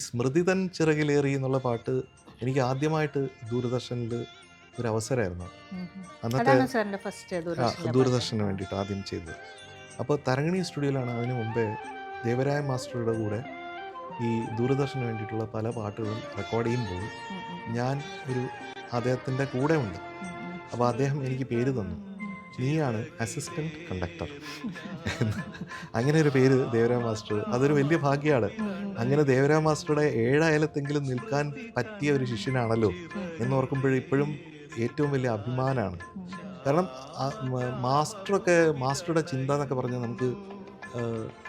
സ്മൃതിതൻ ചിറകിലേറി എന്നുള്ള പാട്ട് എനിക്ക് ആദ്യമായിട്ട് ദൂരദർശനിൽ ഒരു അവസരമായിരുന്നു. ഉം ഉം. അന്നത്തെ അതാണോ സാറിന്റെ ഫസ്റ്റ് ദൂരദർശനിലെ പാട്ട്? ദൂരദർശന് വേണ്ടിയിട്ട് ആദ്യം ചെയ്തത്. അപ്പോൾ തരങ്ങിണി സ്റ്റുഡിയോയിലാണ് അതിന് മുമ്പേ ദേവരായ മാസ്റ്ററുടെ കൂടെ ഈ ദൂരദർശന് വേണ്ടിയിട്ടുള്ള പല പാട്ടുകളും റെക്കോർഡ് ചെയ്യുമ്പോൾ ഉം ഉം. ഞാൻ ഒരു അദ്ദേഹത്തിൻ്റെ കൂടെ ഉണ്ട്. ഉം ഉം. അപ്പോൾ അദ്ദേഹം എനിക്ക് പേര് തന്നു, നീയാണ് അസിസ്റ്റൻറ്റ് കണ്ടക്ടർ എന്ന്. അങ്ങനെ ഒരു പേര് ദേവരായ മാസ്റ്റർ, അതൊരു വലിയ ഭാഗ്യമാണ്. ഉം ഉം. അങ്ങനെ ദേവരായ മാസ്റ്ററുടെ ഏഴയലത്തെങ്കിലും നിൽക്കാൻ പറ്റിയ ഒരു ശിഷ്യനാണല്ലോ എന്നോർക്കുമ്പോഴിപ്പോഴും ഏറ്റവും വലിയ അഭിമാനമാണ്. ഉം. കാരണം മാസ്റ്ററുടെ ചിന്ത എന്നൊക്കെ പറഞ്ഞാൽ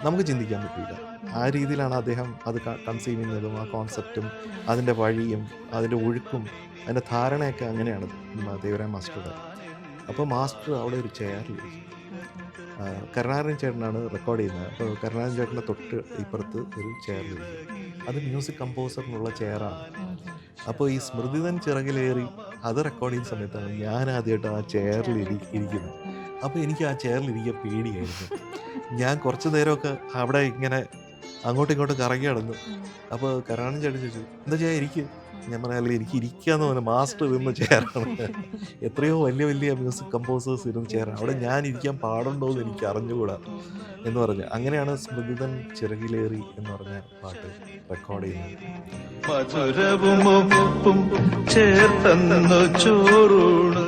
നമുക്ക് ചിന്തിക്കാൻ പറ്റില്ല. ആ രീതിയിലാണ് അദ്ദേഹം അത് കൺസീവ് ചെയ്യുന്നതും ആ കോൺസെപ്റ്റും അതിൻ്റെ വഴിയും അതിൻ്റെ ഒഴുക്കും അതിൻ്റെ ധാരണയൊക്കെ അങ്ങനെയാണ് ദേവരായ മാസ്റ്ററുടെ. അപ്പോൾ മാസ്റ്റർ അവിടെ ഒരു ചെയറിലിരിക്കും. കരുണാകരൻ ചേട്ടനാണ് റെക്കോർഡ് ചെയ്യുന്നത്. അപ്പോൾ കരുണാകരൻ ചേട്ടൻ്റെ തൊട്ട് ഇപ്പുറത്ത് ഒരു ചെയറിലിരിക്കും. അത് മ്യൂസിക് കമ്പോസറിനുള്ള ചെയറാണ്. അപ്പോൾ ഈ സ്മൃതിതൻ ചിറകിലേറി അത് റെക്കോർഡ് ചെയ്യുന്ന സമയത്താണ് ഞാൻ ആദ്യമായിട്ട് ആ ചെയറിൽ ഇരിക്കുന്നത്. അപ്പോൾ എനിക്ക് ആ ചെയറിലിരിക്കാൻ പേടിയായിരുന്നു. ഞാൻ കുറച്ച് നേരമൊക്കെ അവിടെ ഇങ്ങനെ അങ്ങോട്ടും ഇങ്ങോട്ടും കറങ്ങി നടന്നു. അപ്പോൾ കരുണാകരൻ ചേട്ടൻ ചോദിച്ചു, എന്താ ചെയ്യാൻ ഇരിക്കും? ഞാൻ പറഞ്ഞാൽ എനിക്ക് ഇരിക്കാന്ന് പറഞ്ഞാൽ മാസ്റ്റർ ഇരുന്ന ചെയറാണ്. എത്രയോ വലിയ വലിയ മ്യൂസിക് കമ്പോസേഴ്സ് ഇരുന്ന ചെയറാണ്. അവിടെ ഞാൻ ഇരിക്കാൻ പാടുണ്ടോ എന്ന് എനിക്ക് അറിഞ്ഞുകൂടാ എന്ന് പറഞ്ഞ് അങ്ങനെയാണ് സ്മൃതിതൻ ചിറകിലേറി എന്ന് പറഞ്ഞ പാട്ട് റെക്കോർഡ് ചെയ്യുന്നത്. മധുരവും ഉപ്പും ചേർത്തന്നു ചോറൂണ്